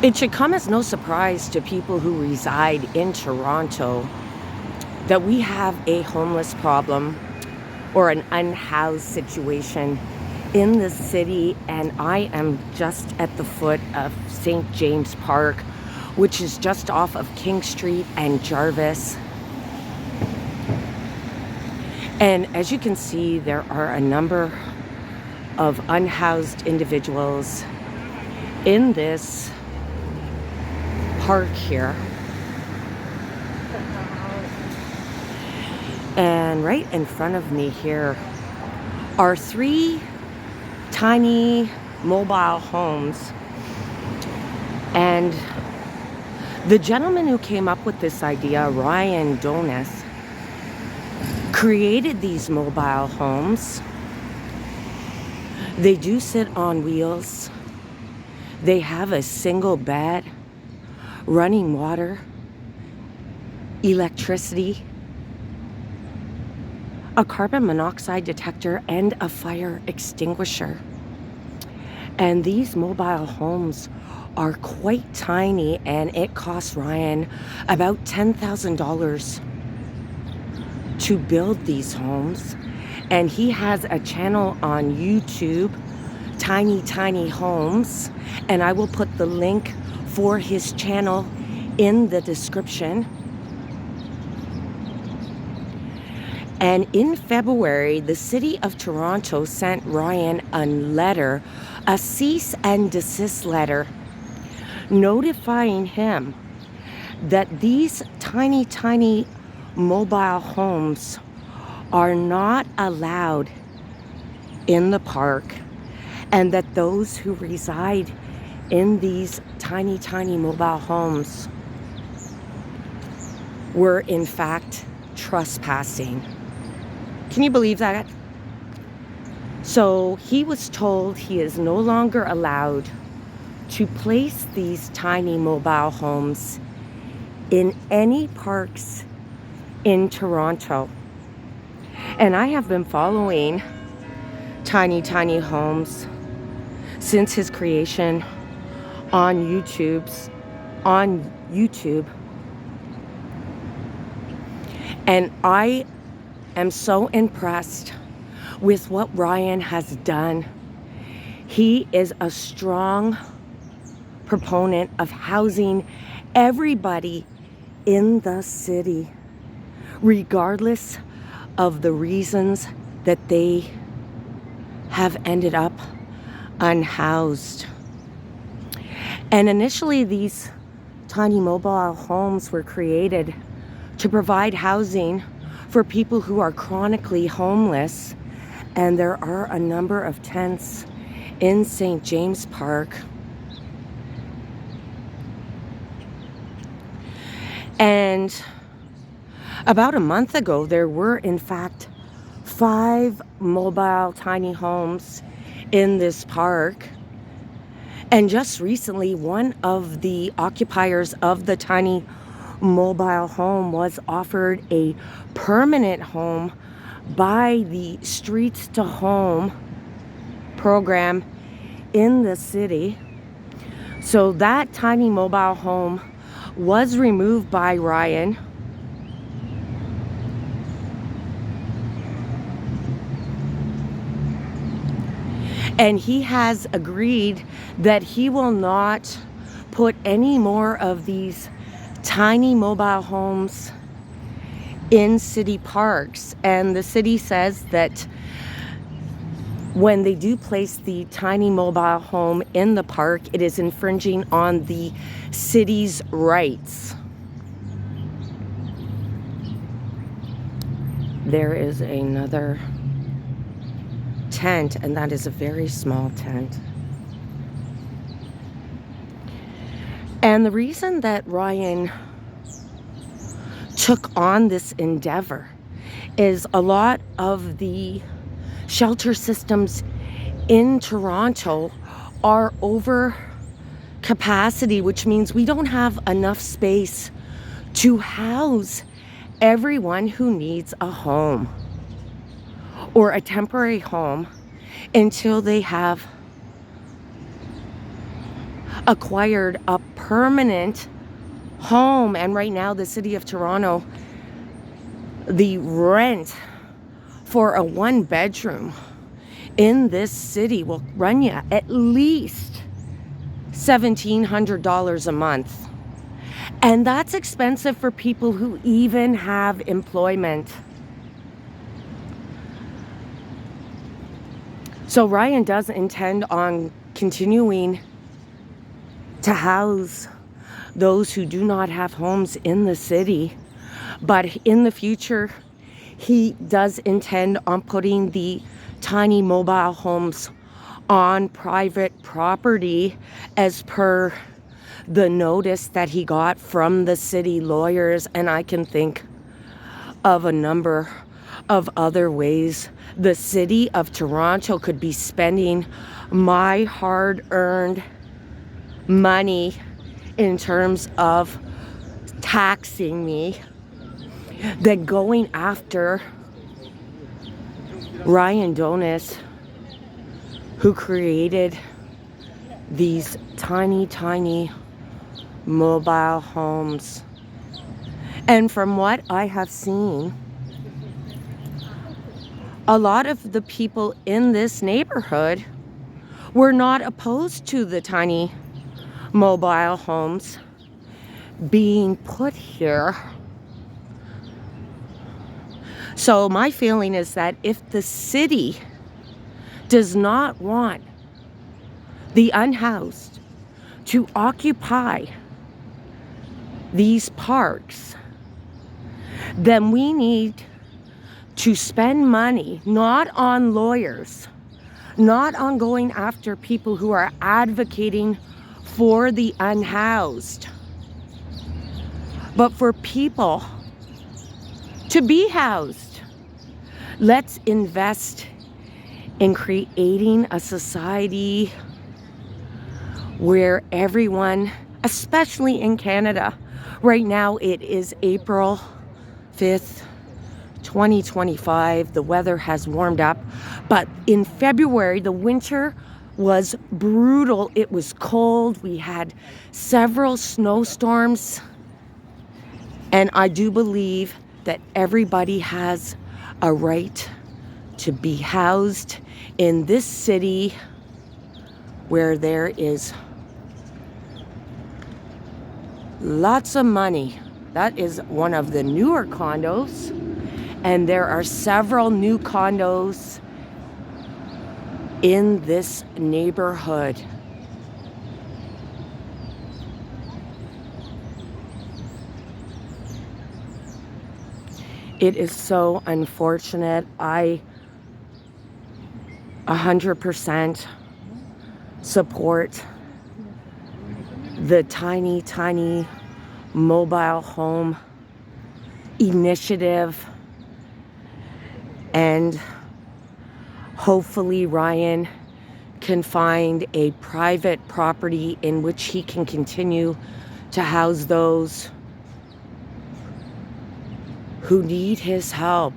It should come as no surprise to people who reside in Toronto that we have a homeless problem or an unhoused situation in the city, and I am just at the foot of St. James Park, which is just off of King Street and Jarvis. And as you can see, there are a number of unhoused individuals in this park here. And right in front of me here are 3 tiny mobile homes. And the gentleman who came up with this idea, Ryan Donis, created these mobile homes. They do sit on wheels. They have a single bed, running water, electricity, a carbon monoxide detector, and a fire extinguisher. And these mobile homes are quite tiny, and it costs Ryan about $10,000 to build these homes. And he has a channel on YouTube, Tiny Homes, and I will put the link for his channel in the description. And in February, the city of Toronto sent Ryan a letter, a cease and desist letter, notifying him that these tiny mobile homes are not allowed in the park, and that those who reside in these tiny mobile homes were in fact trespassing. Can you believe that? So he was told he is no longer allowed to place these tiny mobile homes in any parks in Toronto. And I have been following Tiny Homes since his creation on YouTube. And I am so impressed with what Ryan has done. He is a strong proponent of housing everybody in the city, regardless of the reasons that they have ended up unhoused. And initially, these tiny mobile homes were created to provide housing for people who are chronically homeless. And there are a number of tents in St. James Park. And about a month ago, there were in fact 5 mobile tiny homes in this park. And just recently, one of the occupiers of the tiny mobile home was offered a permanent home by the Streets to Home program in the city. So that tiny mobile home was removed by Ryan. And he has agreed that he will not put any more of these tiny mobile homes in city parks. And the city says that when they do place the tiny mobile home in the park, it is infringing on the city's rights. There is another tent, and that is a very small tent. And the reason that Ryan took on this endeavor is a lot of the shelter systems in Toronto are over capacity, which means we don't have enough space to house everyone who needs a home or a temporary home until they have acquired a permanent home. And right now, the city of Toronto, the rent for a 1-bedroom in this city will run you at least $1,700 a month. And that's expensive for people who even have employment. So Ryan does intend on continuing to house those who do not have homes in the city. But in the future, he does intend on putting the tiny mobile homes on private property as per the notice that he got from the city lawyers. And I can think of a number of other ways the city of Toronto could be spending my hard-earned money in terms of taxing me than going after Ryan Donis, who created these tiny mobile homes. And from what I have seen, a lot of the people in this neighborhood were not opposed to the tiny mobile homes being put here. So my feeling is that if the city does not want the unhoused to occupy these parks, then we need to spend money not on lawyers, not on going after people who are advocating for the unhoused, but for people to be housed. Let's invest in creating a society where everyone, especially in Canada, right now it is April 5th, 2025. The weather has warmed up, but in February, the winter was brutal. It was cold. We had several snowstorms, and I do believe that everybody has a right to be housed in this city where there is lots of money. That is one of the newer condos, and there are several new condos in this neighborhood. It is so unfortunate. I 100% support the tiny mobile home initiative, and hopefully Ryan can find a private property in which he can continue to house those who need his help.